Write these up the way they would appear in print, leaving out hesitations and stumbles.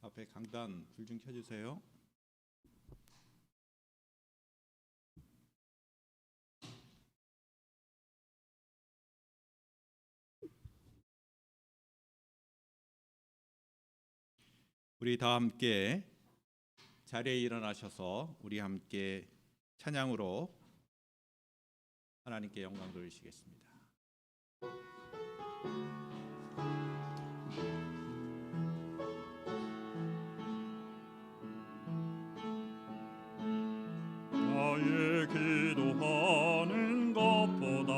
앞에 강단 불 좀 켜주세요. 우리 다 함께 자리에 일어나셔서 우리 함께 찬양으로 하나님께 영광 돌리시겠습니다. 나의 기도하는 것보다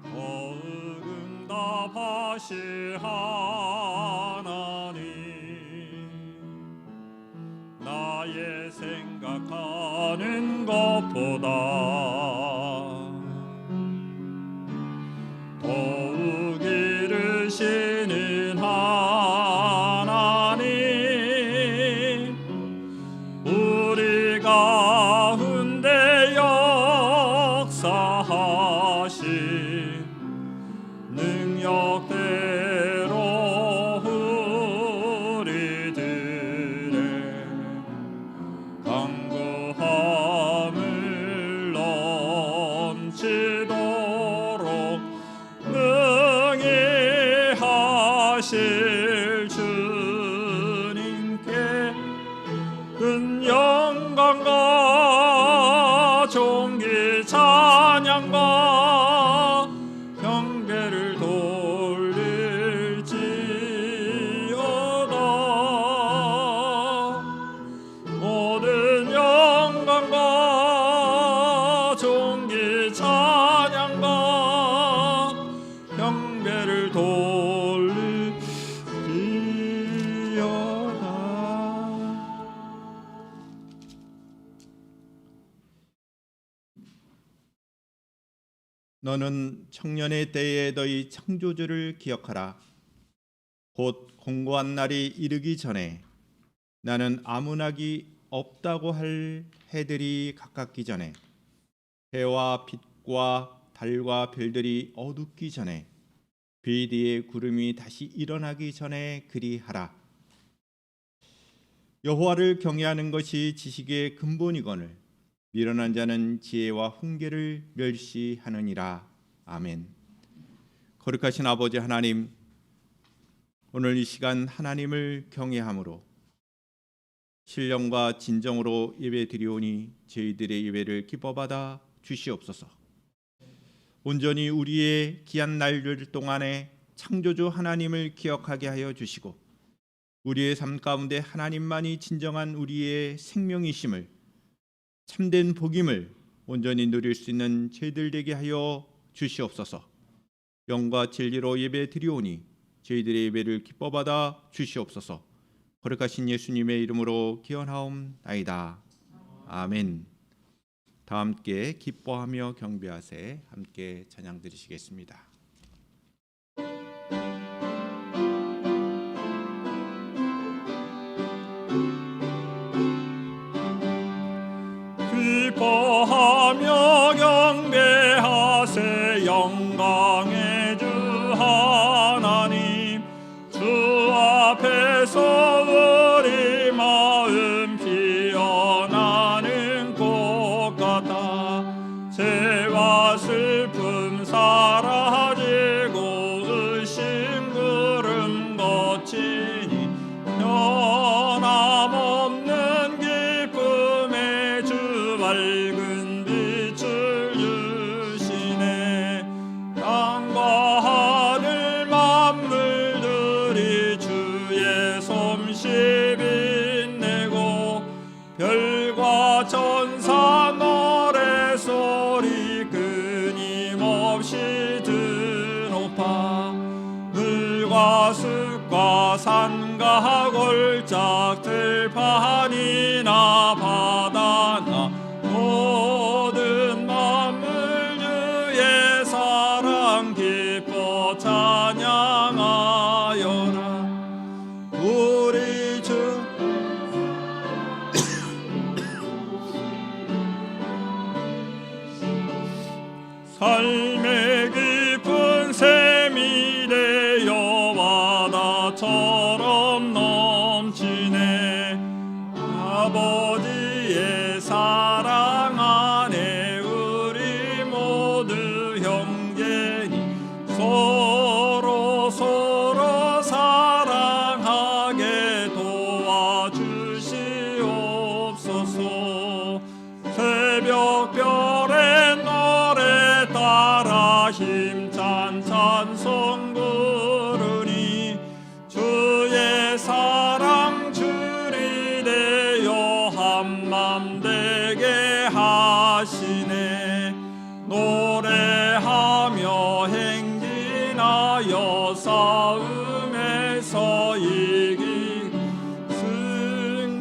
더 응답하실 하나님, 나의 생각하는 것보다 더욱 이르시는 하나님, 우리 가운데 역사하신 능력대로 우리들의 간구함을 넘치도록 능히 하실 주님께 큰 영광과 존귀 찬양과 경배를 돌릴지어다. 모든 영광과 존귀 찬양과 경배를 돌릴지어다. 너는 청년의 때에 너희 창조주를 기억하라. 곧 공고한 날이 이르기 전에, 나는 아무 낙이 없다고 할 해들이 가깝기 전에, 해와 빛과 달과 별들이 어둡기 전에, 비 뒤에 구름이 다시 일어나기 전에 그리하라. 여호와를 경외하는 것이 지식의 근본이거늘 미련한 자는 지혜와 훈계를 멸시하느니라. 아멘. 거룩하신 아버지 하나님, 오늘 이 시간 하나님을 경외함으로 신령과 진정으로 예배드리오니 저희들의 예배를 기뻐받아 주시옵소서. 온전히 우리의 귀한 날들 동안에 창조주 하나님을 기억하게 하여 주시고, 우리의 삶 가운데 하나님만이 진정한 우리의 생명이심을, 참된 복임을 온전히 누릴 수 있는 저희들 되게 하여 주시옵소서. 영과 진리로 예배 드리오니 저희들의 예배를 기뻐받아 주시옵소서. 거룩하신 예수님의 이름으로 기원하옵나이다. 아멘. 다 함께 기뻐하며 경배하세 함께 찬양 드리시겠습니다. 기뻐하며 경배하세 영광의 주 하나님, 주 앞에서 우리 마음 피어나는 꽃 같아 죄와 슬픔 사라지고 의심 구름 거치니 변함없는 기쁨의 주 밝은 빛을 주시네. 땅과 하늘 만물들이 주의 솜씨 빛내고, 별과 천사 노래소리 끊임없이 드높아 물과 숲과 산과 골짝 들판이나 바다나 모든 만물 주의 사랑 기뻐 찬양하여라. 우리 주 삶의 깊은 샘이 되어 와 강가처럼 넘치네. 아버지의 사랑 안에 우리 모두 형제니 서로 사랑하게 도와주시옵소서. 새벽별의 노래 따라 힘찬 찬송 부르니 주의 사랑 줄이 되어 한맘 되게 하시네. 노래하며 행진하여 싸움에서 이기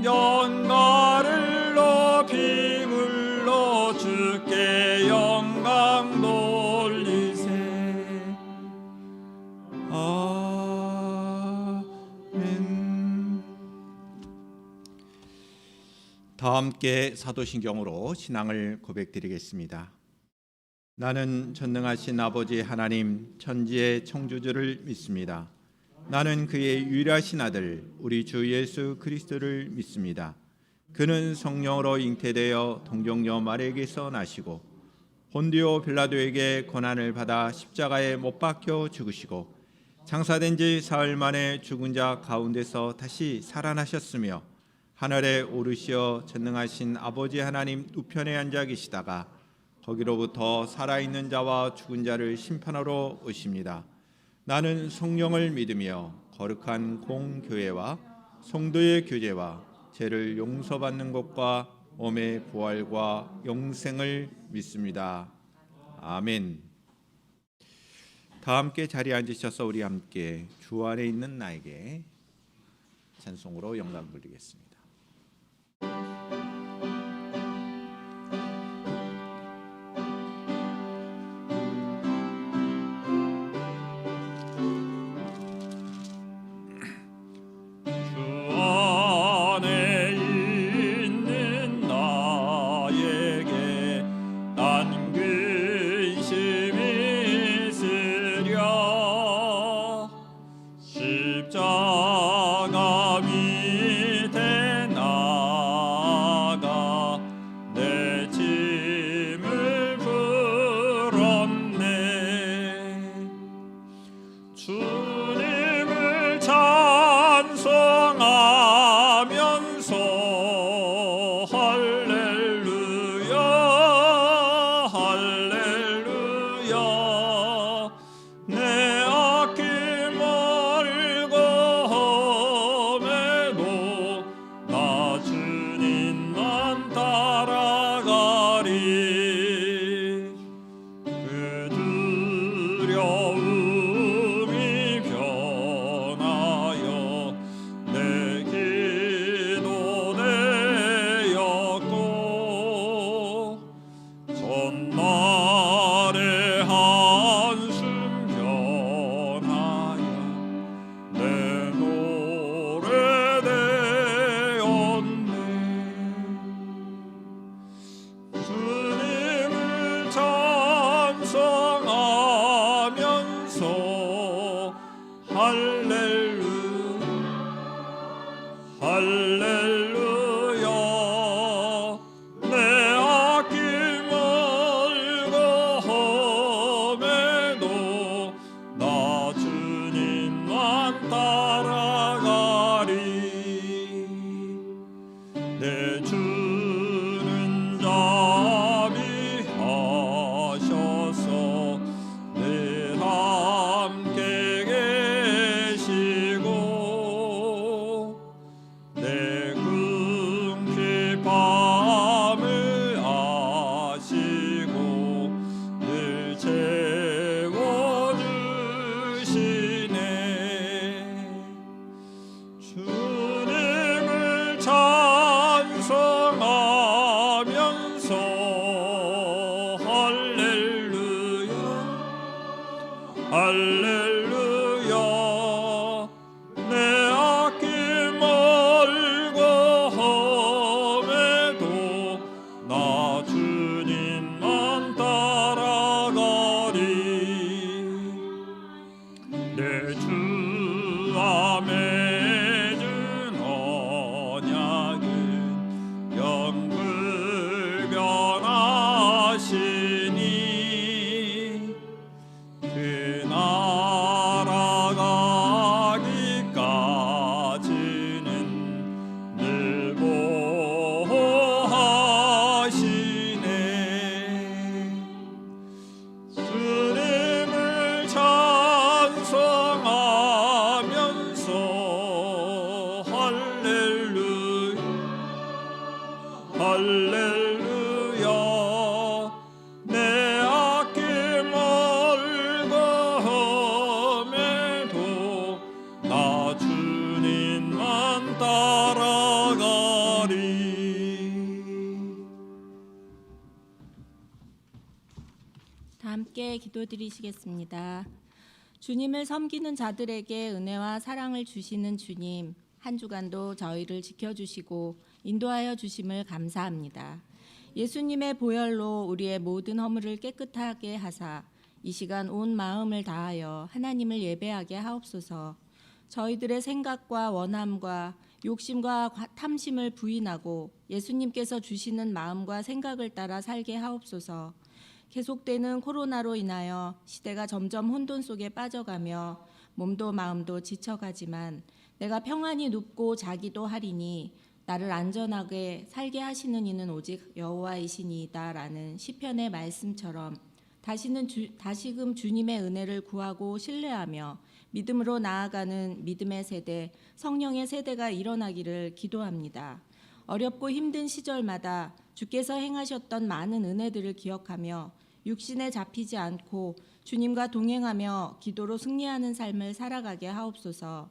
승전가를 높이 불러 주께 영광 돌리세. 아멘. 다 함께 사도신경으로 신앙을 고백드리겠습니다. 나는 전능하신 아버지 하나님 천지의 창조주를 믿습니다. 나는 그의 유일하신 아들 우리 주 예수 그리스도를 믿습니다. 그는 성령으로 잉태되어 동정녀 마리아에게서 나시고 본디오 빌라도에게 고난을 받아 십자가에 못 박혀 죽으시고 장사된 지 사흘 만에 죽은 자 가운데서 다시 살아나셨으며 하늘에 오르시어 전능하신 아버지 하나님 우편에 앉아 계시다가 거기로부터 살아있는 자와 죽은 자를 심판하러 오십니다. 나는 성령을 믿으며 거룩한 공교회와 성도의 교제와 죄를 용서받는 것과 몸의 부활과 영생을 믿습니다. 아멘. 다 함께 자리에 앉으셔서 우리 함께 주 안에 있는 나에게 찬송으로 영광 돌리겠습니다. 십자가 밑에 나가 내 짐을 풀었네. 주님을 찬송하면서 할렐루야 할렐루야. 내 할렐루야. 내 앞길 멀고 험해도 나 주님만 따라가리. 내 주는 자비하셔서 늘 함께 계시고 내 궁핍 밤을 아시고 늘 채워주시네. 주와 맺은 언약은 영불변하시니 그 나라 가기까지는 늘 보호하시네. 주님을 찬송하면서 할렐루야 할렐루야 내 앞길 멀고험에도 나 주님만 따라가리. 다 함께 기도드리시겠습니다. 주님을 섬기는 자들에게 은혜와 사랑을 주시는 주님, 한 주간도 저희를 지켜주시고 인도하여 주심을 감사합니다. 예수님의 보혈로 우리의 모든 허물을 깨끗하게 하사 이 시간 온 마음을 다하여 하나님을 예배하게 하옵소서. 저희들의 생각과 원함과 욕심과 탐심을 부인하고 예수님께서 주시는 마음과 생각을 따라 살게 하옵소서. 계속되는 코로나로 인하여 시대가 점점 혼돈 속에 빠져가며 몸도 마음도 지쳐가지만 내가 평안히 눕고 자기도 하리니 나를 안전하게 살게 하시는 이는 오직 여호와이시니이다라는 시편의 말씀처럼 다시금 주님의 은혜를 구하고 신뢰하며 믿음으로 나아가는 믿음의 세대, 성령의 세대가 일어나기를 기도합니다. 어렵고 힘든 시절마다 주께서 행하셨던 많은 은혜들을 기억하며 육신에 잡히지 않고 주님과 동행하며 기도로 승리하는 삶을 살아가게 하옵소서.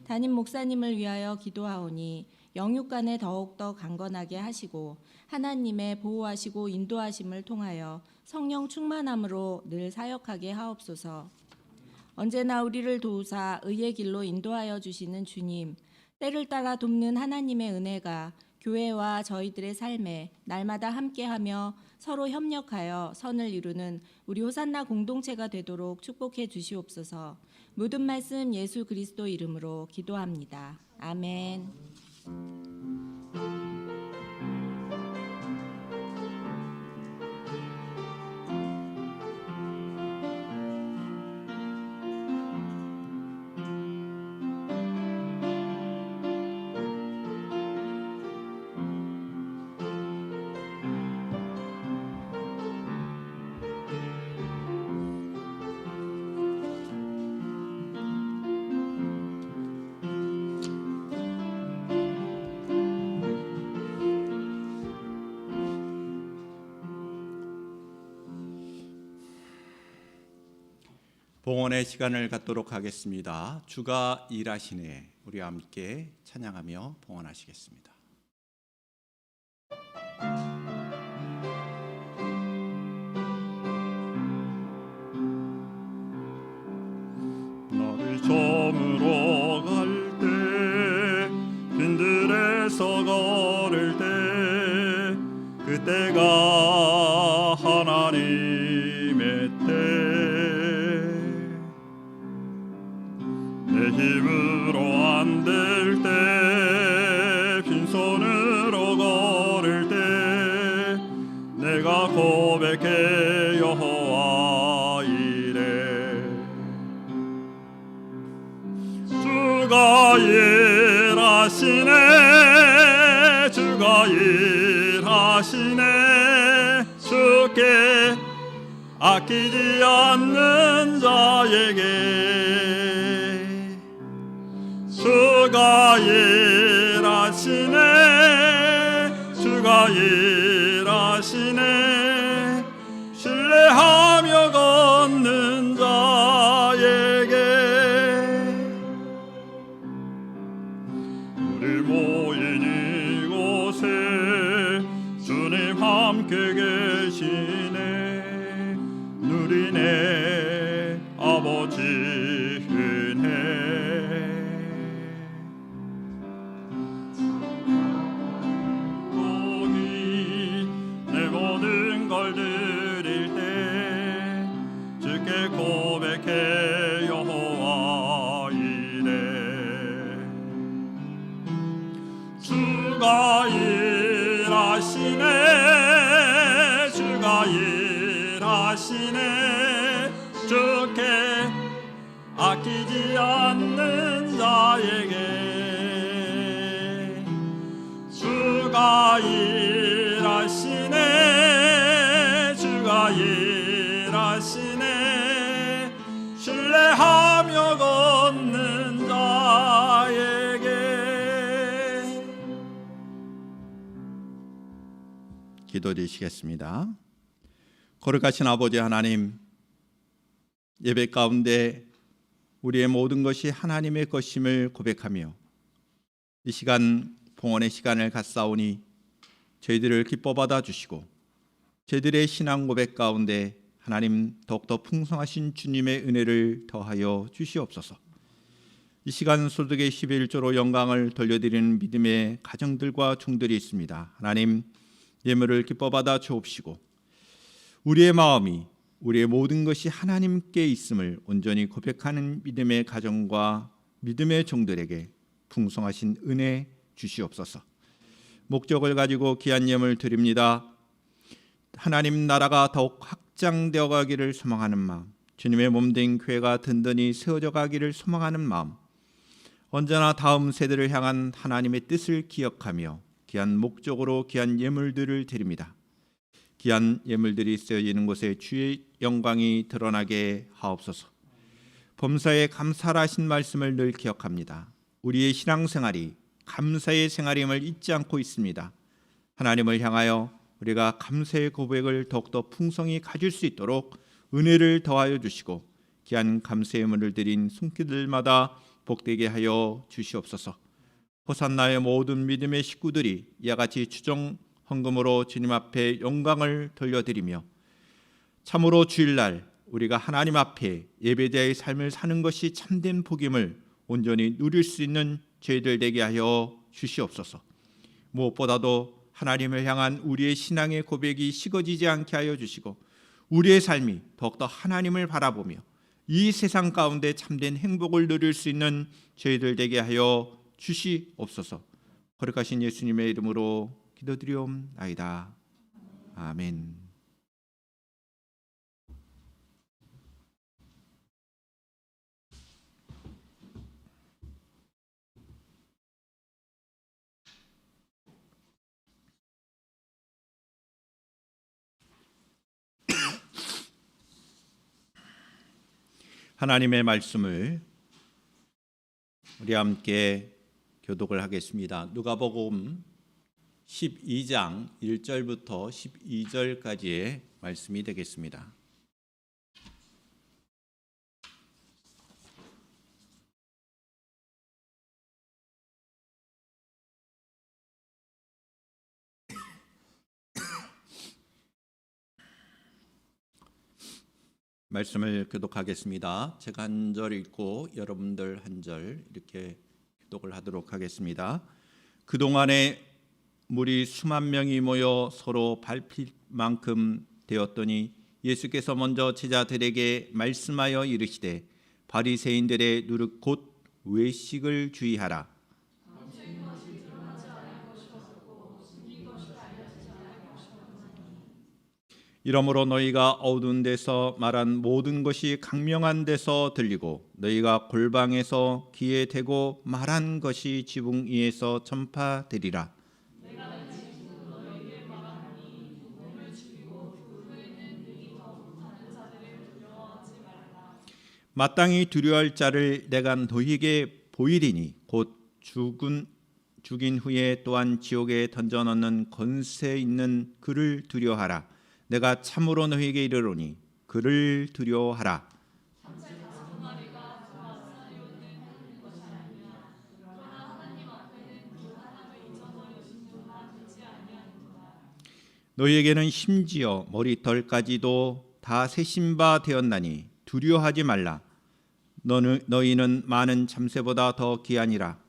담임 목사님을 위하여 기도하오니 영육간에 더욱더 강건하게 하시고 하나님의 보호하시고 인도하심을 통하여 성령 충만함으로 늘 사역하게 하옵소서. 언제나 우리를 도우사 의의 길로 인도하여 주시는 주님, 때를 따라 돕는 하나님의 은혜가 교회와 저희들의 삶에 날마다 함께하며 서로 협력하여 선을 이루는 우리 호산나 공동체가 되도록 축복해 주시옵소서. 모든 말씀 예수 그리스도 이름으로 기도합니다. 아멘. 봉헌의 시간을 갖도록 하겠습니다. 주가 일하시네. 우리와 함께 찬양하며 봉헌하시겠습니다. 나를 저물어 갈 때 빈들에서 걸을 때 그때가 하나님의 때 내 힘으로 안 될 때 빈손으로 걸을 때 내가 고백해 여호와 이래 주가 일하시네 주가 일하시네 주께 아끼지 않는 자에게 주가 일하시네 주가 일하시네 신뢰하며 걷는 자에게 우리 모인 이곳에 주님 함께 계시네 누리네 아버지 은혜 내 모든 걸 드릴 때 주께 고백해 여호와 이래 주가 일하시네 주가 일하시네 주께 아끼지 않는 자에게 주가 일하시네 주가 일하시네 신뢰하며 걷는 자에게. 기도드리시겠습니다. 거룩하신 아버지 하나님, 예배 가운데 우리의 모든 것이 하나님의 것임을 고백하며 이 시간 봉헌의 시간을 갖사오니 저희들을 기뻐 받아주시고 저희들의 신앙 고백 가운데 하나님 더욱더 풍성하신 주님의 은혜를 더하여 주시옵소서. 이 시간 소득의 11조로 영광을 돌려드리는 믿음의 가정들과 종들이 있습니다. 하나님 예물을 기뻐 받아 주옵시고 우리의 마음이 우리의 모든 것이 하나님께 있음을 온전히 고백하는 믿음의 가정과 믿음의 종들에게 풍성하신 은혜 주시옵소서. 목적을 가지고 귀한 예물 드립니다. 하나님 나라가 더욱 확장되어 가기를 소망하는 마음, 주님의 몸된 교회가 든든히 세워져 가기를 소망하는 마음, 언제나 다음 세대를 향한 하나님의 뜻을 기억하며 귀한 목적으로 귀한 예물들을 드립니다. 귀한 예물들이 쓰여지는 곳에 주의 영광이 드러나게 하옵소서. 범사에 감사하신 말씀을 늘 기억합니다. 우리의 신앙생활이 감사의 생활임을 잊지 않고 있습니다. 하나님을 향하여 우리가 감사의 고백을 더욱더 풍성히 가질 수 있도록 은혜를 더하여 주시고 귀한 감사의 예물을 드린 손길들마다 복되게 하여 주시옵소서. 호산나의 모든 믿음의 식구들이 이와 같이 추종 헌금으로 주님 앞에 영광을 돌려드리며 참으로 주일날 우리가 하나님 앞에 예배자의 삶을 사는 것이 참된 복임을 온전히 누릴 수 있는 저희들 되게 하여 주시옵소서. 무엇보다도 하나님을 향한 우리의 신앙의 고백이 식어지지 않게 하여 주시고 우리의 삶이 더욱더 하나님을 바라보며 이 세상 가운데 참된 행복을 누릴 수 있는 저희들 되게 하여 주시옵소서. 거룩하신 예수님의 이름으로 기도드리옵나이다. 아멘. 하나님의 말씀을 우리 함께 교독을 하겠습니다. 누가복음 12장 1절부터 12절까지의 말씀이 되겠습니다. 말씀을 교독하겠습니다. 제가 한 절 읽고 여러분들 한 절 이렇게 교독을 하도록 하겠습니다. 그동안에 물이 수만 명이 모여 서로 밟힐 만큼 되었더니 예수께서 먼저 제자들에게 말씀하여 이르시되 바리새인들의 누룩 곧 외식을 주의하라. 이러므로 너희가 어두운 데서 말한 모든 것이 강명한 데서 들리고 너희가 골방에서 귀에 대고 말한 것이 지붕 위에서 전파되리라. 마땅히 두려워할 자를 내가 너희에게 보이리니 곧 죽인 후에 또한 지옥에 던져 넣는 권세 있는 그를 두려워하라. 내가 참으로 너희에게 이르노니 그를 두려워하라. 너희에게는 심지어 머리털까지도 다 세신 바 되었나니 두려워하지 말라. 너희는 많은 참새보다 더 귀하니라.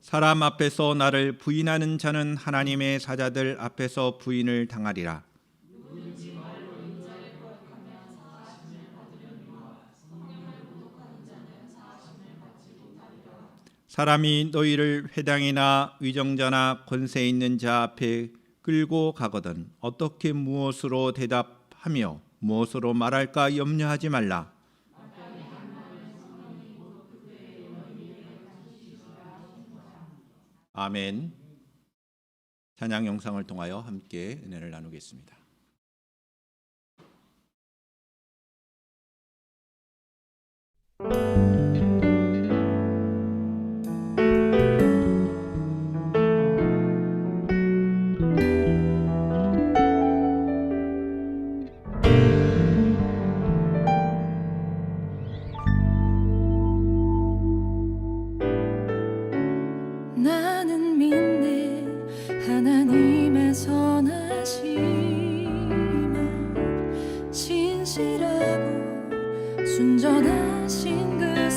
사람 앞에서 나를 부인하는 자는 하나님의 사자들 앞에서 부인을 당하리라. 사람이 너희를 회당이나 위정자나 권세 있는 자 앞에 끌고 가거든 어떻게 무엇으로 대답하며 무엇으로 말할까 염려하지 말라. 아멘. 찬양 영상을 통하여 함께 은혜를 나누겠습니다. 나는 믿네 하나님의 선하심을 진실하고 순전하신 그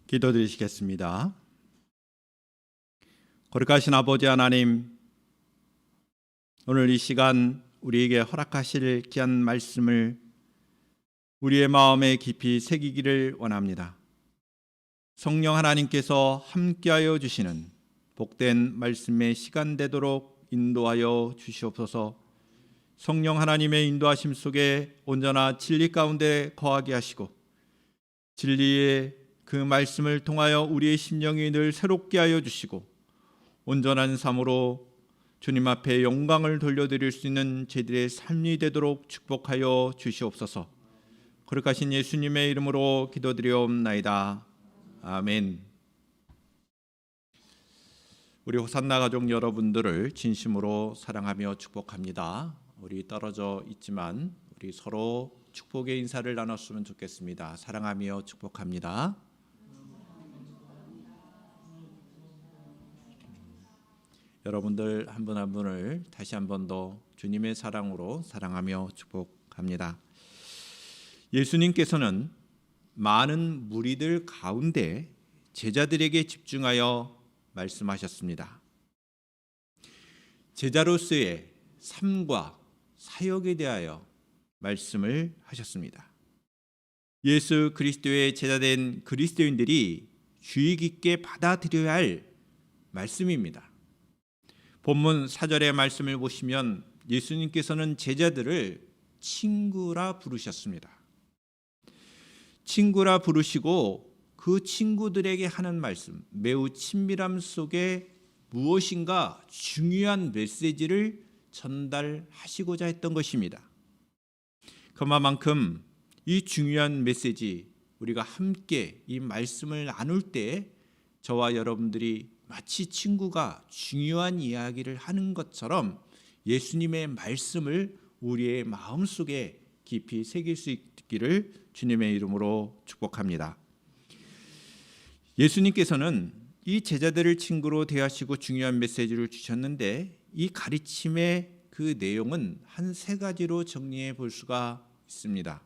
기도드리시겠습니다. 거룩하신 아버지 하나님, 오늘 이 시간 우리에게 허락하실 귀한 말씀을 우리의 마음에 깊이 새기기를 원합니다. 성령 하나님께서 함께하여 주시는 복된 말씀의 시간 되도록 인도하여 주시옵소서. 성령 하나님의 인도하심 속에 온전한 진리 가운데 거하게 하시고 진리의 그 말씀을 통하여 우리의 심령이 늘 새롭게 하여 주시고 온전한 삶으로 주님 앞에 영광을 돌려드릴 수 있는 저희들의 삶이 되도록 축복하여 주시옵소서. 거룩하신 예수님의 이름으로 기도드리옵나이다. 아멘. 우리 호산나 가족 여러분들을 진심으로 사랑하며 축복합니다. 우리 떨어져 있지만 우리 서로 축복의 인사를 나눴으면 좋겠습니다. 사랑하며 축복합니다. 여러분들 한 분 한 분을 다시 한 번 더 주님의 사랑으로 사랑하며 축복합니다. 예수님께서는 많은 무리들 가운데 제자들에게 집중하여 말씀하셨습니다. 제자로서의 삶과 사역에 대하여 말씀을 하셨습니다. 예수 그리스도의 제자된 그리스도인들이 주의 깊게 받아들여야 할 말씀입니다. 본문 4절의 말씀을 보시면 예수님께서는 제자들을 친구라 부르셨습니다. 친구라 부르시고 그 친구들에게 하는 말씀, 매우 친밀함 속에 무엇인가 중요한 메시지를 전달하시고자 했던 것입니다. 그만큼 이 중요한 메시지, 우리가 함께 이 말씀을 나눌 때 저와 여러분들이 마치 친구가 중요한 이야기를 하는 것처럼 예수님의 말씀을 우리의 마음속에 깊이 새길 수 있기를 주님의 이름으로 축복합니다. 예수님께서는 이 제자들을 친구로 대하시고 중요한 메시지를 주셨는데 이 가르침의 그 내용은 한 세 가지로 정리해 볼 수가 있습니다.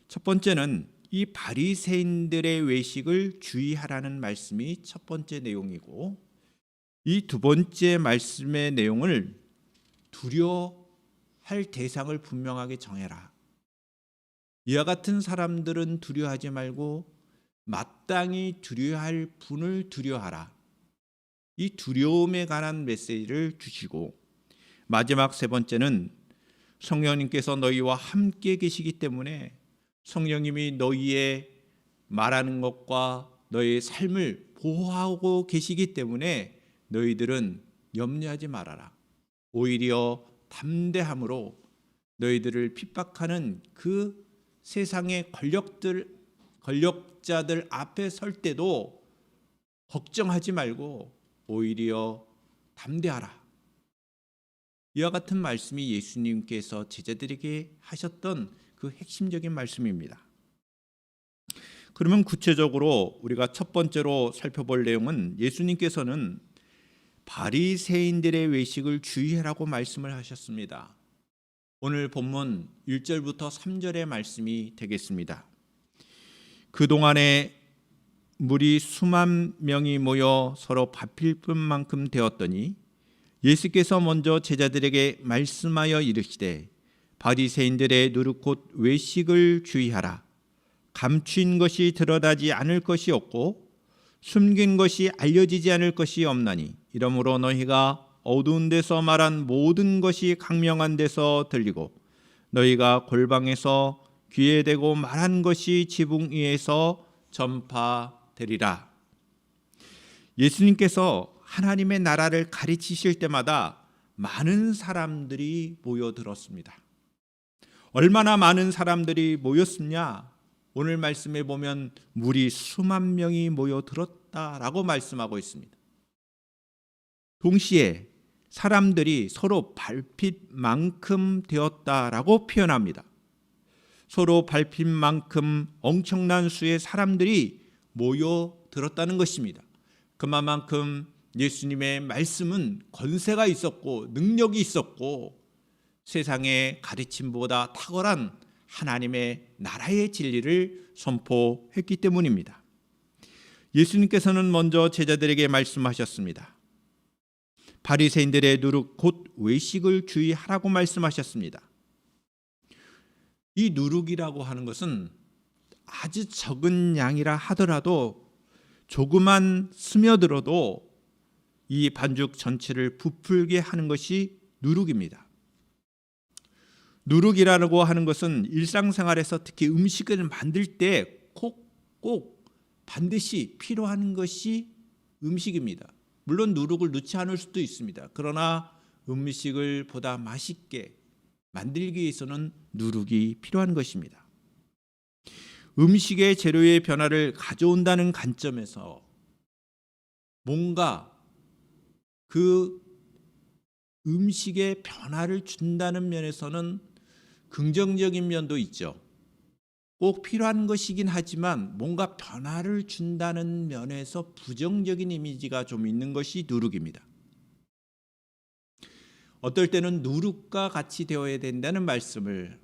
첫 번째는 이 바리새인들의 외식을 주의하라는 말씀이 첫 번째 내용이고, 이 두 번째 말씀의 내용을 두려워할 대상을 분명하게 정해라. 이와 같은 사람들은 두려워하지 말고 마땅히 두려워할 분을 두려워하라. 이 두려움에 관한 메시지를 주시고, 마지막 세 번째는 성령님께서 너희와 함께 계시기 때문에 성령님이 너희의 말하는 것과 너희의 삶을 보호하고 계시기 때문에 너희들은 염려하지 말아라. 오히려 담대함으로 너희들을 핍박하는 그 세상의 권력자들 앞에 설 때도 걱정하지 말고 오히려 담대하라. 이와 같은 말씀이 예수님께서 제자들에게 하셨던 그 핵심적인 말씀입니다. 그러면 구체적으로 우리가 첫 번째로 살펴볼 내용은 예수님께서는 바리새인들의 외식을 주의하라고 말씀을 하셨습니다. 오늘 본문 1절부터 3절의 말씀이 되겠습니다. 그동안에 무리 수만 명이 모여 서로 바쁠 만큼 되었더니 예수께서 먼저 제자들에게 말씀하여 이르시되 바리새인들의 누룩 곧 외식을 주의하라. 감추인 것이 드러나지 않을 것이 없고 숨긴 것이 알려지지 않을 것이 없나니 이러므로 너희가 어두운 데서 말한 모든 것이 강명한 데서 들리고 너희가 골방에서 귀에 대고 말한 것이 지붕 위에서 전파되리라. 예수님께서 하나님의 나라를 가르치실 때마다 많은 사람들이 모여들었습니다. 얼마나 많은 사람들이 모였느냐? 오늘 말씀에 보면 무리 수만 명이 모여들었다라고 말씀하고 있습니다. 동시에 사람들이 서로 밟힐 만큼 되었다라고 표현합니다. 서로 밟힐 만큼 엄청난 수의 사람들이 모여들었다는 것입니다. 그만큼 예수님의 말씀은 권세가 있었고 능력이 있었고 세상의 가르침보다 탁월한 하나님의 나라의 진리를 선포했기 때문입니다. 예수님께서는 먼저 제자들에게 말씀하셨습니다. 바리새인들의 누룩 곧 외식을 주의하라고 말씀하셨습니다. 이 누룩이라고 하는 것은 아주 적은 양이라 하더라도 조금만 스며들어도 이 반죽 전체를 부풀게 하는 것이 누룩입니다. 누룩이라고 하는 것은 일상생활에서 특히 음식을 만들 때 꼭 반드시 필요한 것이 음식입니다. 물론 누룩을 넣지 않을 수도 있습니다. 그러나 음식을 보다 맛있게 만들기 위해서는 누룩이 필요한 것입니다. 음식의 재료의 변화를 가져온다는 관점에서 뭔가 그 음식의 변화를 준다는 면에서는 긍정적인 면도 있죠. 꼭 필요한 것이긴 하지만 뭔가 변화를 준다는 면에서 부정적인 이미지가 좀 있는 것이 누룩입니다. 어떨 때는 누룩과 같이 되어야 된다는 말씀을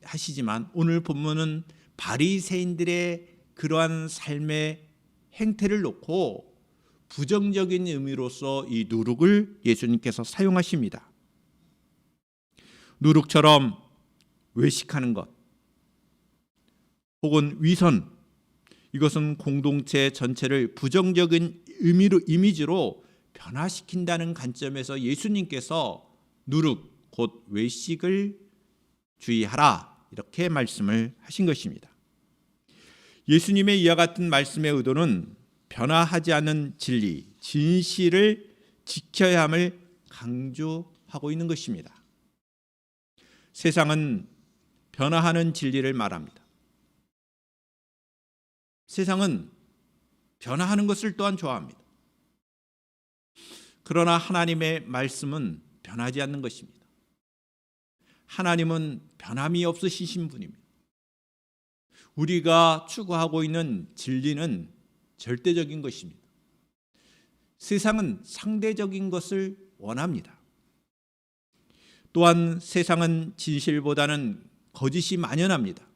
하시지만 오늘 본문은 바리새인들의 그러한 삶의 행태를 놓고 부정적인 의미로서 이 누룩을 예수님께서 사용하십니다. 누룩처럼 외식하는 것 혹은 위선, 이것은 공동체 전체를 부정적인 이미지로 변화시킨다는 관점에서 예수님께서 누룩 곧 외식을 주의하라 이렇게 말씀을 하신 것입니다. 예수님의 이와 같은 말씀의 의도는 변화하지 않는 진리, 진실을 지켜야 함을 강조하고 있는 것입니다. 세상은 변화하는 진리를 말합니다. 세상은 변화하는 것을 또한 좋아합니다. 그러나 하나님의 말씀은 변하지 않는 것입니다. 하나님은 변함이 없으신 분입니다. 우리가 추구하고 있는 진리는 절대적인 것입니다. 세상은 상대적인 것을 원합니다. 또한 세상은 진실보다는 거짓이 만연합니다.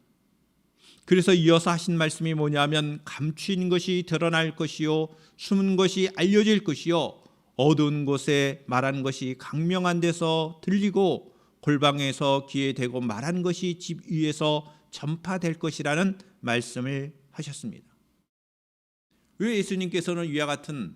그래서 이어서 하신 말씀이 뭐냐면 감추인 것이 드러날 것이요 숨은 것이 알려질 것이요 어두운 곳에 말한 것이 강명한 데서 들리고 골방에서 귀에 대고 말한 것이 집 위에서 전파될 것이라는 말씀을 하셨습니다. 왜 예수님께서는 이와 같은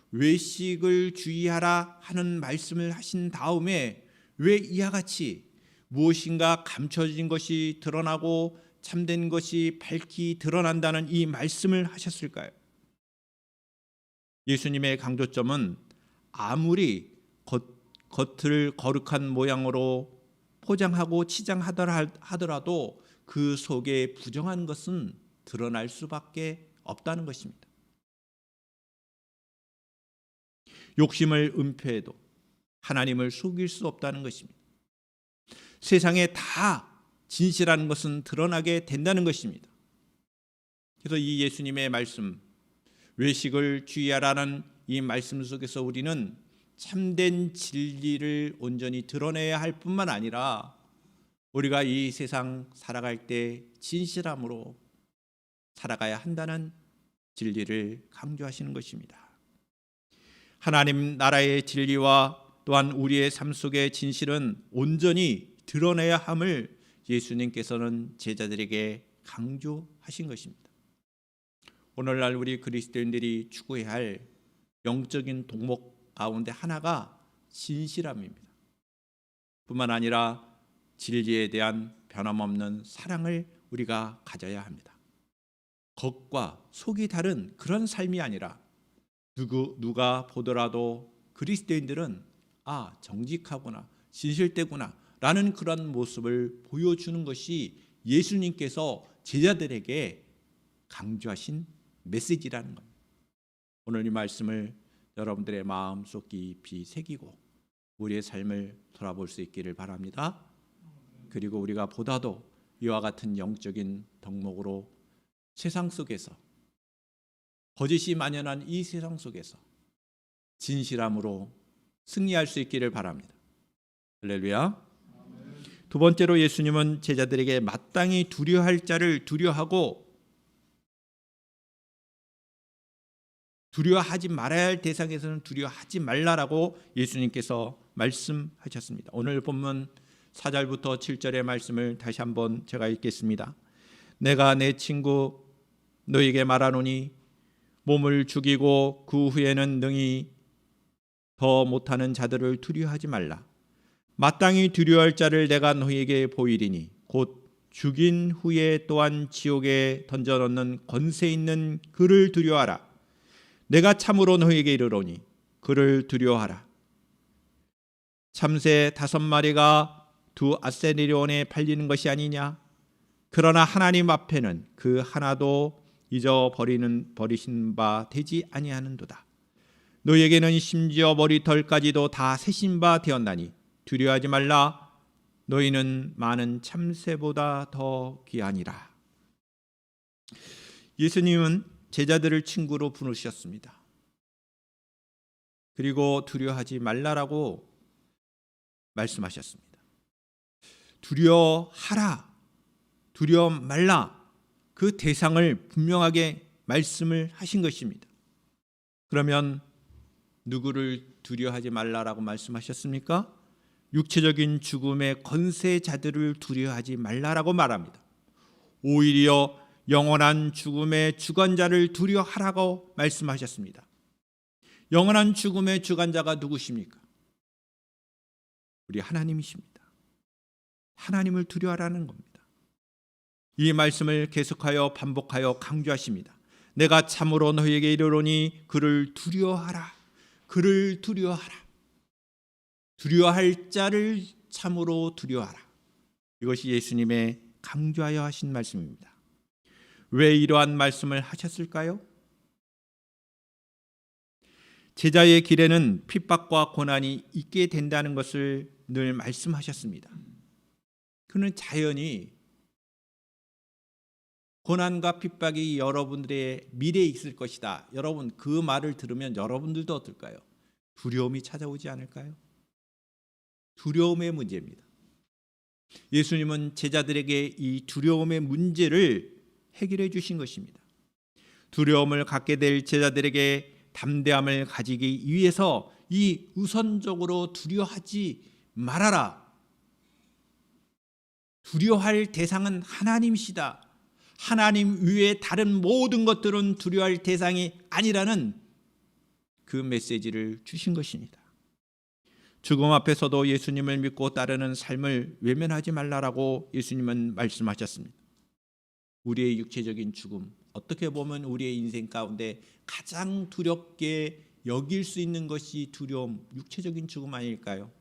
외식을 주의하라 하는 말씀을 하신 다음에 왜 이와 같이 무엇인가 감춰진 것이 드러나고 참된 것이 밝히 드러난다는 이 말씀을 하셨을까요? 예수님의 강조점은 아무리 겉을 거룩한 모양으로 포장하고 치장하더라도 그 속에 부정한 것은 드러날 수밖에 없다는 것입니다. 욕심을 은폐해도 하나님을 속일 수 없다는 것입니다. 세상에 다 진실한 것은 드러나게 된다는 것입니다. 그래서 이 예수님의 말씀, 외식을 주의하라는 이 말씀 속에서 우리는 참된 진리를 온전히 드러내야 할 뿐만 아니라 우리가 이 세상 살아갈 때 진실함으로 살아가야 한다는 진리를 강조하시는 것입니다. 하나님 나라의 진리와 또한 우리의 삶 속의 진실은 온전히 드러내야 함을 예수님께서는 제자들에게 강조하신 것입니다. 오늘날 우리 그리스도인들이 추구해야 할 영적인 덕목 가운데 하나가 진실함입니다. 뿐만 아니라 진리에 대한 변함없는 사랑을 우리가 가져야 합니다. 겉과 속이 다른 그런 삶이 아니라 누가 보더라도 그리스도인들은 정직하구나, 진실되구나 라는 그런 모습을 보여주는 것이 예수님께서 제자들에게 강조하신 메시지라는 겁니다. 오늘 이 말씀을 여러분들의 마음속 깊이 새기고 우리의 삶을 돌아볼 수 있기를 바랍니다. 그리고 우리가 보다도 이와 같은 영적인 덕목으로 세상 속에서 거짓이 만연한 이 세상 속에서 진실함으로 승리할 수 있기를 바랍니다. 할렐루야. 두 번째로 예수님은 제자들에게 마땅히 두려워할 자를 두려워하고 두려워하지 말아야 할 대상에서는 두려워하지 말라라고 예수님께서 말씀하셨습니다. 오늘 본문 4절부터 7절의 말씀을 다시 한번 제가 읽겠습니다. 내가 내 친구 너에게 말하노니 몸을 죽이고 그 후에는 능히 더 못하는 자들을 두려워하지 말라. 마땅히 두려워할 자를 내가 너희에게 보이리니 곧 죽인 후에 또한 지옥에 던져넣는 권세 있는 그를 두려워하라. 내가 참으로 너희에게 이르노니 그를 두려워하라. 참새 5마리가 2 아세리온에 팔리는 것이 아니냐? 그러나 하나님 앞에는 그 하나도 버리신 바 되지 아니하는도다. 너희에게는 심지어 머리털까지도 다 세신 바 되었나니 두려워하지 말라. 너희는 많은 참새보다 더 귀하니라. 예수님은 제자들을 친구로 부르셨습니다. 그리고 두려워하지 말라라고 말씀하셨습니다. 두려워하라, 두려워 말라, 그 대상을 분명하게 말씀을 하신 것입니다. 그러면 누구를 두려워하지 말라라고 말씀하셨습니까? 육체적인 죽음의 권세자들을 두려워하지 말라라고 말합니다. 오히려 영원한 죽음의 주관자를 두려워하라고 말씀하셨습니다. 영원한 죽음의 주관자가 누구십니까? 우리 하나님이십니다. 하나님을 두려워하라는 겁니다. 이 말씀을 계속하여 반복하여 강조하십니다. 내가 참으로 너희에게 이르노니 그를 두려워하라. 그를 두려워하라. 두려워할 자를 참으로 두려워하라. 이것이 예수님의 강조하여 하신 말씀입니다. 왜 이러한 말씀을 하셨을까요? 제자의 길에는 핍박과 고난이 있게 된다는 것을 늘 말씀하셨습니다. 그는 자연히 고난과 핍박이 여러분들의 미래에 있을 것이다. 여러분 그 말을 들으면 여러분들도 어떨까요? 두려움이 찾아오지 않을까요? 두려움의 문제입니다. 예수님은 제자들에게 이 두려움의 문제를 해결해 주신 것입니다. 두려움을 갖게 될 제자들에게 담대함을 가지기 위해서 이 우선적으로 두려워하지 말아라. 두려워할 대상은 하나님이시다. 하나님 외에 다른 모든 것들은 두려워할 대상이 아니라는 그 메시지를 주신 것입니다. 죽음 앞에서도 예수님을 믿고 따르는 삶을 외면하지 말라라고 예수님은 말씀하셨습니다. 우리의 육체적인 죽음, 어떻게 보면 우리의 인생 가운데 가장 두렵게 여길 수 있는 것이 두려움, 육체적인 죽음 아닐까요?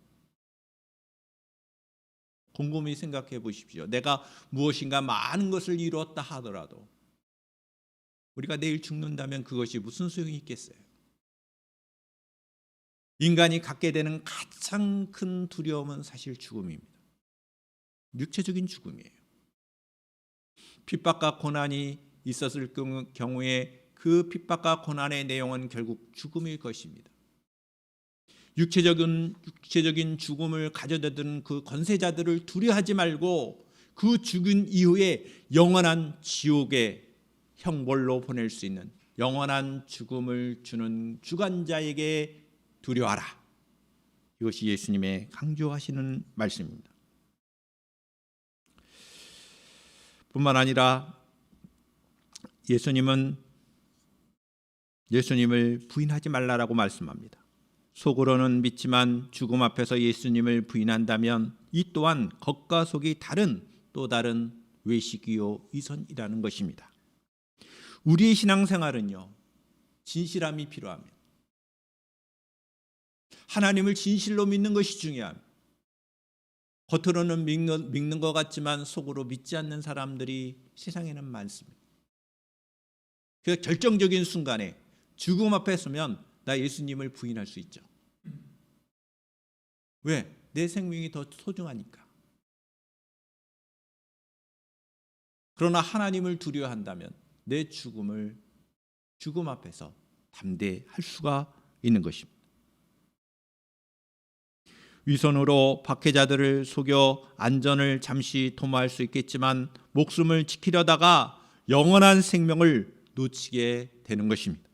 곰곰이 생각해 보십시오. 내가 무엇인가 많은 것을 이루었다 하더라도 우리가 내일 죽는다면 그것이 무슨 소용이 있겠어요? 인간이 갖게 되는 가장 큰 두려움은 사실 죽음입니다. 육체적인 죽음이에요. 핍박과 고난이 있었을 경우에 그 핍박과 고난의 내용은 결국 죽음일 것입니다. 육체적인 죽음을 가져다 든 그 권세자들을 두려워하지 말고 그 죽은 이후에 영원한 지옥의 형벌로 보낼 수 있는 영원한 죽음을 주는 주관자에게 두려워하라. 이것이 예수님의 강조하시는 말씀입니다. 뿐만 아니라 예수님을 부인하지 말라라고 말씀합니다. 속으로는 믿지만 죽음 앞에서 예수님을 부인한다면 이 또한 겉과 속이 다른 또 다른 외식이요 위선이라는 것입니다. 우리의 신앙생활은요, 진실함이 필요합니다. 하나님을 진실로 믿는 것이 중요합니다. 겉으로는 믿는 것 같지만 속으로 믿지 않는 사람들이 세상에는 많습니다. 그 결정적인 순간에 죽음 앞에 서면 나 예수님을 부인할 수 있죠. 왜? 내 생명이 더 소중하니까. 그러나 하나님을 두려워한다면 내 죽음 앞에서 담대할 수가 있는 것입니다. 위선으로 박해자들을 속여 안전을 잠시 도모할 수 있겠지만 목숨을 지키려다가 영원한 생명을 놓치게 되는 것입니다.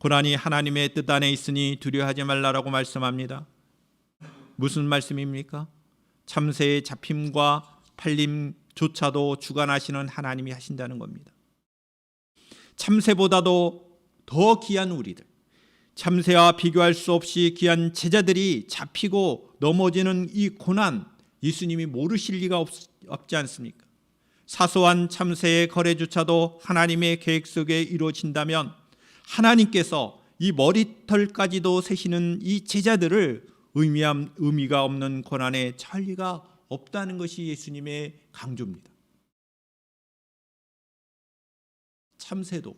고난이 하나님의 뜻 안에 있으니 두려워하지 말라라고 말씀합니다. 무슨 말씀입니까? 참새의 잡힘과 팔림조차도 주관하시는 하나님이 하신다는 겁니다. 참새보다도 더 귀한 우리들, 참새와 비교할 수 없이 귀한 제자들이 잡히고 넘어지는 이 고난, 예수님이 모르실 리가 없지 않습니까? 사소한 참새의 거래조차도 하나님의 계획 속에 이루어진다면 하나님께서 이 머리털까지도 세시는 이 제자들을 의미가 없는 고난에 처할 리가 없다는 것이 예수님의 강조입니다. 참새도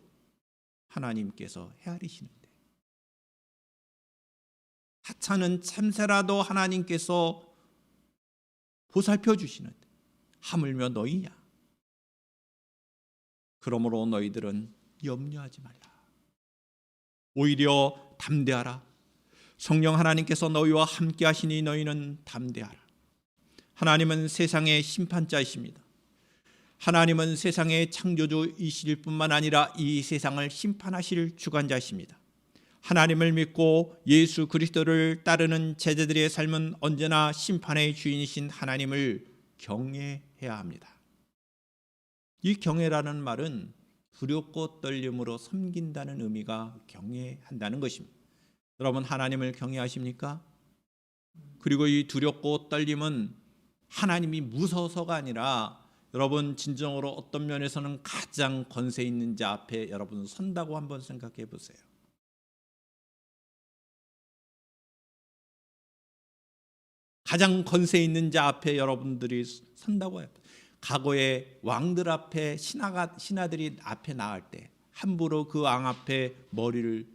하나님께서 헤아리시는데, 하찮은 참새라도 하나님께서 보살펴 주시는데 하물며 너희냐? 그러므로 너희들은 염려하지 말라. 오히려 담대하라. 성령 하나님께서 너희와 함께 하시니 너희는 담대하라. 하나님은 세상의 심판자이십니다. 하나님은 세상의 창조주이실 뿐만 아니라 이 세상을 심판하실 주관자이십니다. 하나님을 믿고 예수 그리스도를 따르는 제자들의 삶은 언제나 심판의 주인이신 하나님을 경외해야 합니다. 이 경외라는 말은 두렵고 떨림으로 섬긴다는 의미가 경외한다는 것입니다. 여러분, 하나님을 경외하십니까? 그리고 이 두렵고 떨림은 하나님이 무서워서가 아니라 여러분, 진정으로 어떤 면에서는 가장 권세 있는 자 앞에 여러분 선다고 한번 생각해 보세요. 가장 권세 있는 자 앞에 여러분들이 선다고 해요. 과거의 왕들 앞에 신하들이 앞에 나갈 때 함부로 그 왕 앞에 머리를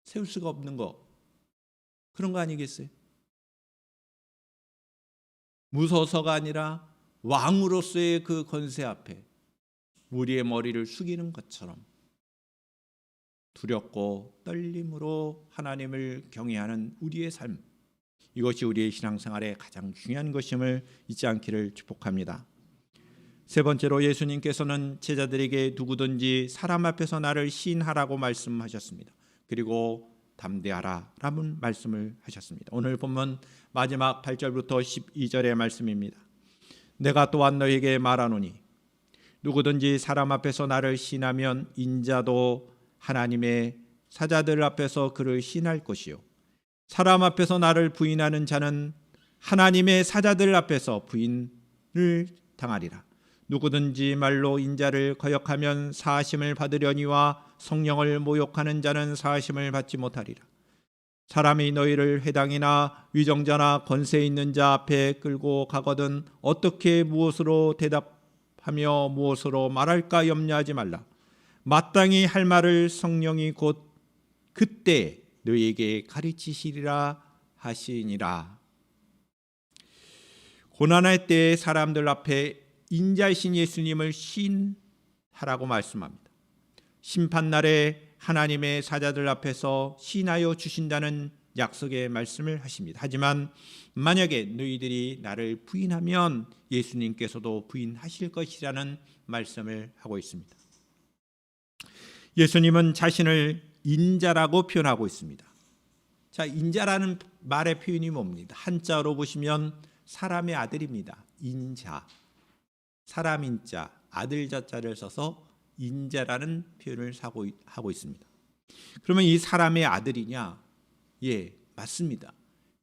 세울 수가 없는 거, 그런 거 아니겠어요? 무서워서가 아니라 왕으로서의 그 권세 앞에 우리의 머리를 숙이는 것처럼 두렵고 떨림으로 하나님을 경외하는 우리의 삶, 이것이 우리의 신앙생활의 가장 중요한 것임을 잊지 않기를 축복합니다. 세 번째로, 예수님께서는 제자들에게 누구든지 사람 앞에서 나를 시인하라고 말씀하셨습니다. 그리고 담대하라 라는 말씀을 하셨습니다. 오늘 본문 마지막 8절부터 12절의 말씀입니다. 내가 또한 너에게 말하노니 누구든지 사람 앞에서 나를 시인하면 인자도 하나님의 사자들 앞에서 그를 시인할 것이요, 사람 앞에서 나를 부인하는 자는 하나님의 사자들 앞에서 부인을 당하리라. 누구든지 말로 인자를 거역하면 사하심을 받으려니와 성령을 모욕하는 자는 사하심을 받지 못하리라. 사람이 너희를 회당이나 위정자나 권세 있는 자 앞에 끌고 가거든 어떻게 무엇으로 대답하며 무엇으로 말할까 염려하지 말라. 마땅히 할 말을 성령이 곧 그때 너희에게 가르치시리라 하시니라. 고난할 때 사람들 앞에 인자이신 예수님을 시인하라고 말씀합니다. 심판날에 하나님의 사자들 앞에서 시인하여 주신다는 약속의 말씀을 하십니다. 하지만 만약에 너희들이 나를 부인하면 예수님께서도 부인하실 것이라는 말씀을 하고 있습니다. 예수님은 자신을 인자라고 표현하고 있습니다. 자, 인자라는 말의 표현이 뭡니까? 한자로 보시면 사람의 아들입니다. 인자, 사람 인자, 아들 자자를 써서 인자라는 표현을 하고 있습니다. 그러면 이 사람의 아들이냐? 예, 맞습니다.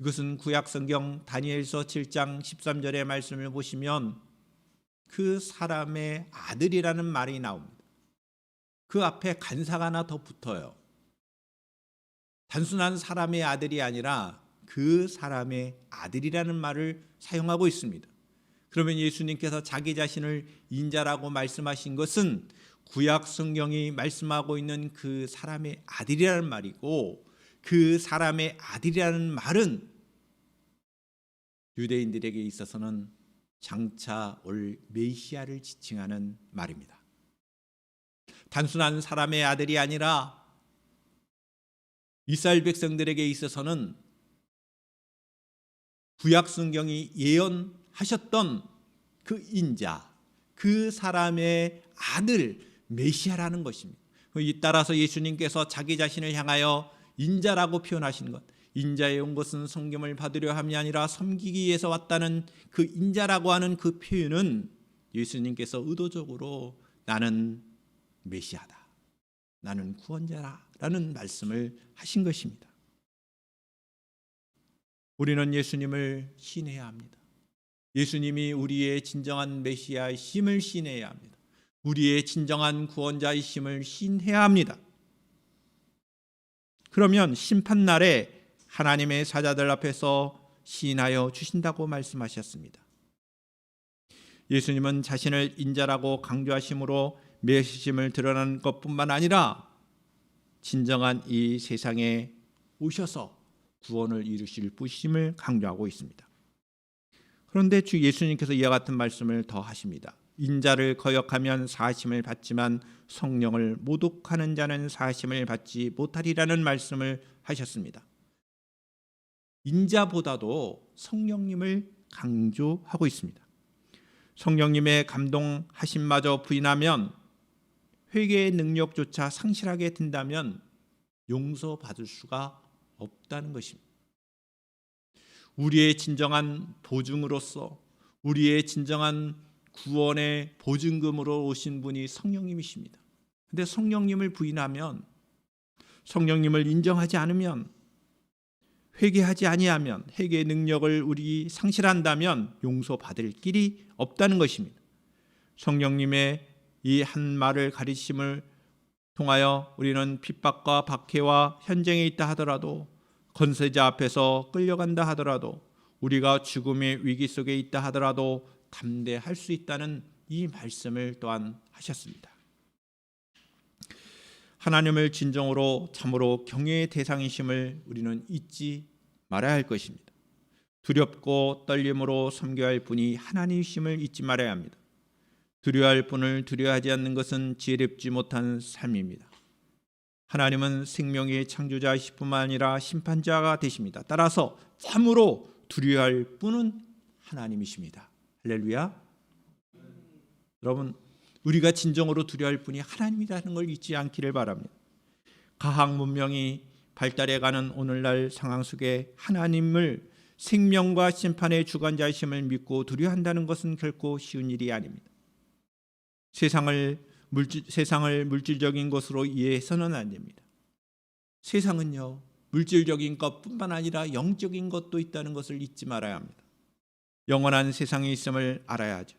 이것은 구약성경 다니엘서 7장 13절의 말씀을 보시면 그 사람의 아들이라는 말이 나옵니다. 그 앞에 간사가 하나 더 붙어요. 단순한 사람의 아들이 아니라 그 사람의 아들이라는 말을 사용하고 있습니다. 그러면 예수님께서 자기 자신을 인자라고 말씀하신 것은 구약 성경이 말씀하고 있는 그 사람의 아들이라는 말이고, 그 사람의 아들이라는 말은 유대인들에게 있어서는 장차 올 메시아를 지칭하는 말입니다. 단순한 사람의 아들이 아니라 이스라엘 백성들에게 있어서는 구약 성경이 예언하셨던 그 인자, 그 사람의 아들 메시아라는 것입니다. 따라서 예수님께서 자기 자신을 향하여 인자라고 표현하신 것, 인자에 온 것은 섬김을 받으려 함이 아니라 섬기기 위해서 왔다는 그 인자라고 하는 그 표현은 예수님께서 의도적으로 나는 메시아다, 나는 구원자라는 말씀을 하신 것입니다. 우리는 예수님을 신뢰해야 합니다. 예수님이 우리의 진정한 메시아이심을 신뢰해야 합니다. 우리의 진정한 구원자이심을 신뢰해야 합니다. 그러면 심판날에 하나님의 사자들 앞에서 시인하여 주신다고 말씀하셨습니다. 예수님은 자신을 인자라고 강조하심으로 메시심을 드러난 것뿐만 아니라 진정한 이 세상에 오셔서 구원을 이루실 분심을 강조하고 있습니다. 그런데 주 예수님께서 이와 같은 말씀을 더 하십니다. 인자를 거역하면 사하심을 받지만 성령을 모독하는 자는 사하심을 받지 못하리라는 말씀을 하셨습니다. 인자보다도 성령님을 강조하고 있습니다. 성령님의 감동하심마저 부인하면, 회개의 능력조차 상실하게 된다면 용서받을 수가 없다는 것입니다. 우리의 진정한 보증으로서, 우리의 진정한 구원의 보증금으로 오신 분이 성령님이십니다. 그런데 성령님을 부인하면, 성령님을 인정하지 않으면, 회개하지 아니하면, 회개의 능력을 우리 상실한다면 용서받을 길이 없다는 것입니다. 성령님의 이 한 말을 가르침을 통하여 우리는 핍박과 박해와 현장에 있다 하더라도, 권세자 앞에서 끌려간다 하더라도, 우리가 죽음의 위기 속에 있다 하더라도 담대할 수 있다는 이 말씀을 또한 하셨습니다. 하나님을 진정으로 참으로 경외의 대상이심을 우리는 잊지 말아야 할 것입니다. 두렵고 떨림으로 섬겨야 할 분이 하나님이심을 잊지 말아야 합니다. 두려워할 분을 두려워하지 않는 것은 지혜롭지 못한 삶입니다. 하나님은 생명의 창조자이실 뿐만 아니라 심판자가 되십니다. 따라서 참으로 두려워할 분은 하나님이십니다. 할렐루야. 여러분, 우리가 진정으로 두려워할 분이 하나님이라는 걸 잊지 않기를 바랍니다. 과학 문명이 발달해가는 오늘날 상황 속에 하나님을 생명과 심판의 주관자이심을 믿고 두려워한다는 것은 결코 쉬운 일이 아닙니다. 세상을 물질적인 것으로 이해해서는 안 됩니다. 세상은요, 물질적인 것뿐만 아니라 영적인 것도 있다는 것을 잊지 말아야 합니다. 영원한 세상이 있음을 알아야 하죠.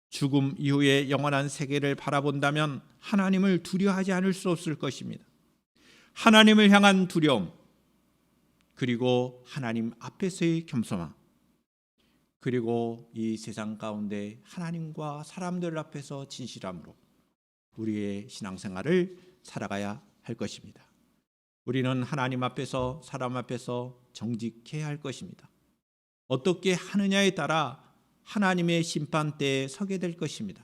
죽음 이후에 영원한 세계를 바라본다면 하나님을 두려워하지 않을 수 없을 것입니다. 하나님을 향한 두려움, 그리고 하나님 앞에서의 겸손함, 그리고 이 세상 가운데 하나님과 사람들 앞에서 진실함으로 우리의 신앙생활을 살아가야 할 것입니다. 우리는 하나님 앞에서, 사람 앞에서 정직해야 할 것입니다. 어떻게 하느냐에 따라 하나님의 심판대에 서게 될 것입니다.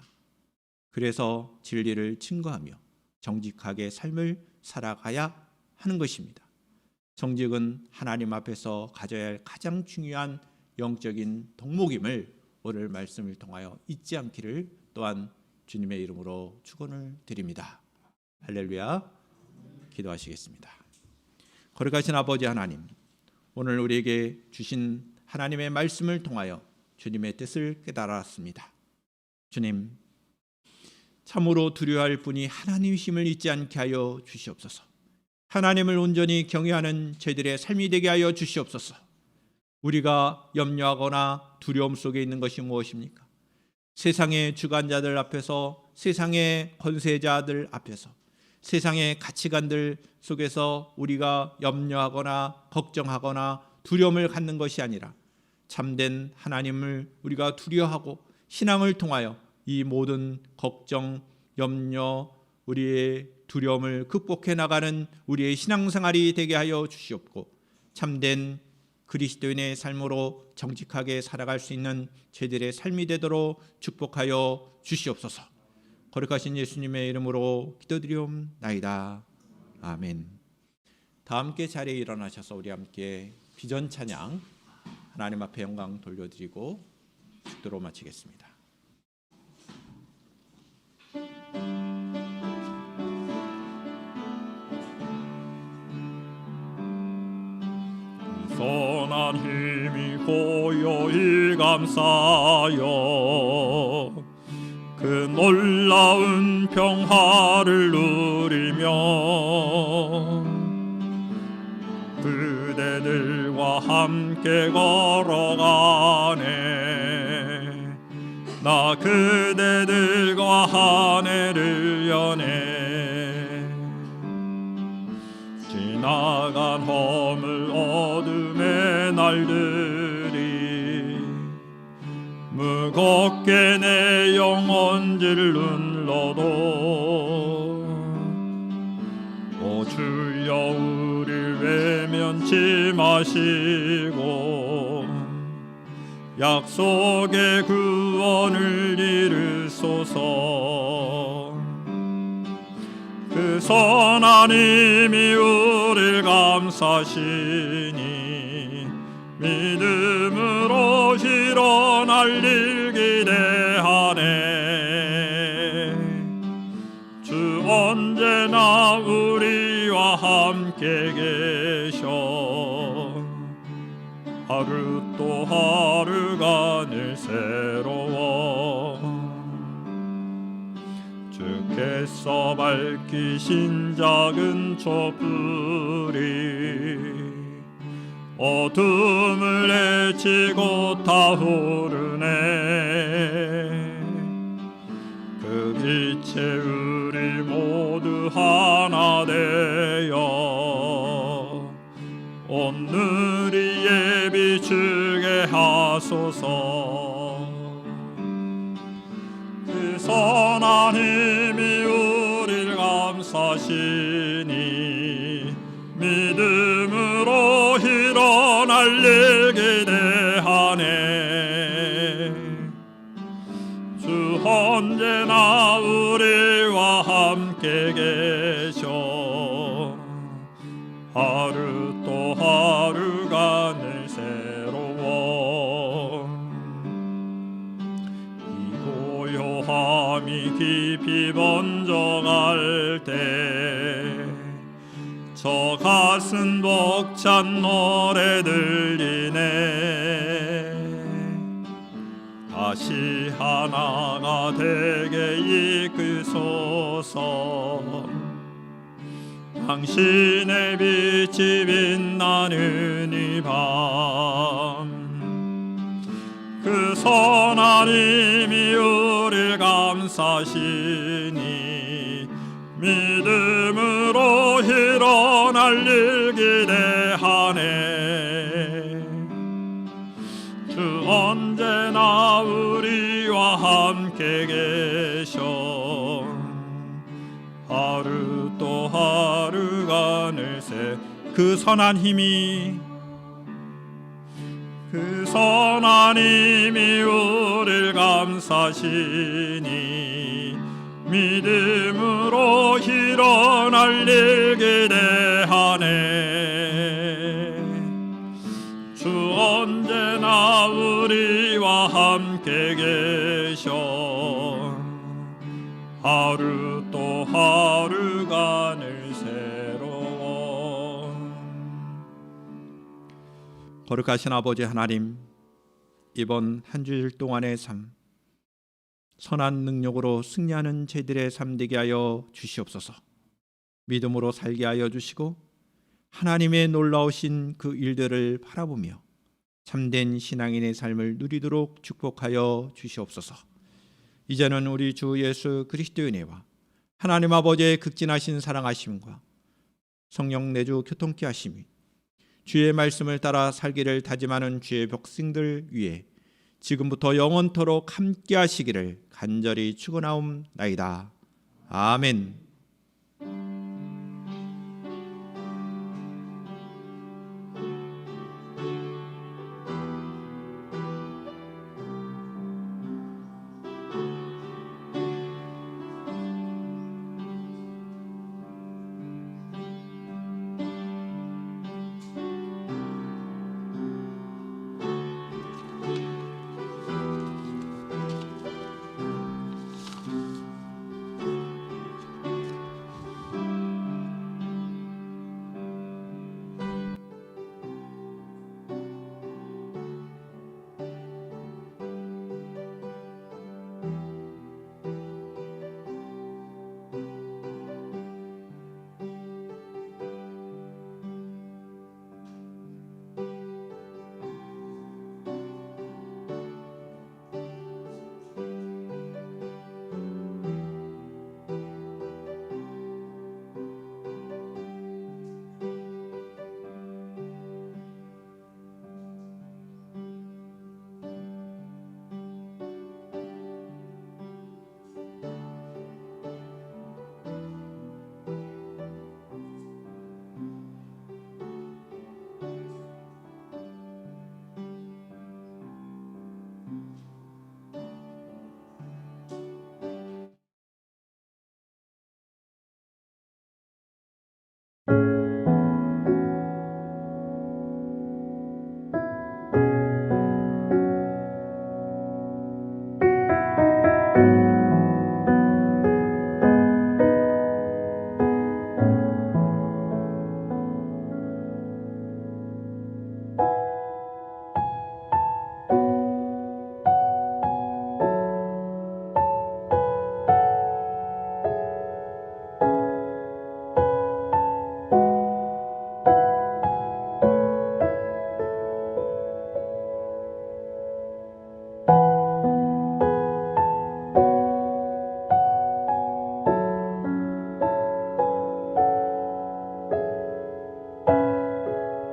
그래서 진리를 증거하며 정직하게 삶을 살아가야 하는 것입니다. 정직은 하나님 앞에서 가져야 할 가장 중요한 영적인 덕목임을 오늘 말씀을 통하여 잊지 않기를 또한 주님의 이름으로 축원을 드립니다. 할렐루야. 기도하시겠습니다. 거룩하신 아버지 하나님, 오늘 우리에게 주신 하나님의 말씀을 통하여 주님의 뜻을 깨달았습니다. 주님, 참으로 두려워할 분이 하나님이심을 잊지 않게 하여 주시옵소서. 하나님을 온전히 경외하는 저희들의 삶이 되게 하여 주시옵소서. 우리가 염려하거나 두려움 속에 있는 것이 무엇입니까? 세상의 주관자들 앞에서, 세상의 권세자들 앞에서, 세상의 가치관들 속에서 우리가 염려하거나 걱정하거나 두려움을 갖는 것이 아니라 참된 하나님을 우리가 두려워하고 신앙을 통하여 이 모든 걱정, 염려, 우리의 두려움을 극복해 나가는 우리의 신앙생활이 되게 하여 주시옵고, 참된 그리스도인의 삶으로 정직하게 살아갈 수 있는 저희들의 삶이 되도록 축복하여 주시옵소서. 거룩하신 예수님의 이름으로 기도드리옵나이다. 아멘. 다 함께 자리에 일어나셔서 우리 함께 비전 찬양 하나님 앞에 영광 돌려드리고 축도로 마치겠습니다. 선한 힘이 고요히 감싸여 그 놀라운 평화를 누리며 그대들과 함께 걸어가네. 나 그대들과 한 해를 여네. 지나간 허물 어둠의 날들이 무겁게 내 영혼질 눌러도 오 주여 우릴 외면치 마시고 약속의 구원을 이루소서. 그 선한 힘이 우릴 감싸시니 믿음으로 일어날 일 기대하네. 주 언제나 우리와 함께 계셔. 하루 또 하루가 늘 새로워. 주께서 밝히신 작은 촛불이 어둠을 헤치고 타오르네. 그 빛에 우리 모두 하나 되어 오늘이 비추게 하소서. 그 선한 힘이 우릴 감싸시니 믿음으로 일어날 일 기대하네. 주 언제나 우리와 함께 계셔. 하루 또 하루가 늘 새로워. 이 고요함이 깊이 번져갈 때 저 가슴 벅찬 노래 들리네. 다시 하나가 되게 이끄소서. 당신의 빛이 빛나는 이 밤 그 선한 힘이 우릴 감싸시니 믿음으로 일어날 일 기대하네. 주 언제나 우리와 함께 계셔. 하루 또 하루가 늘 새. 그 선한 힘이 우릴 감싸시니 믿음으로 일어날 일 기대하네. 주 언제나 우리와 함께 계셔. 하루 또 하루가 늘 새로워. 거룩하신 아버지 하나님, 이번 한 주일 동안의 삶, 선한 능력으로 승리하는 저희들의 삶 되게 하여 주시옵소서. 믿음으로 살게 하여 주시고 하나님의 놀라우신 그 일들을 바라보며 참된 신앙인의 삶을 누리도록 축복하여 주시옵소서. 이제는 우리 주 예수 그리스도의 은혜와 하나님 아버지의 극진하신 사랑하심과 성령 내주 교통케 하심이 주의 말씀을 따라 살기를 다짐하는 주의 백성들 위해 지금부터 영원토록 함께 하시기를 간절히 축원하옵나이다. 아멘.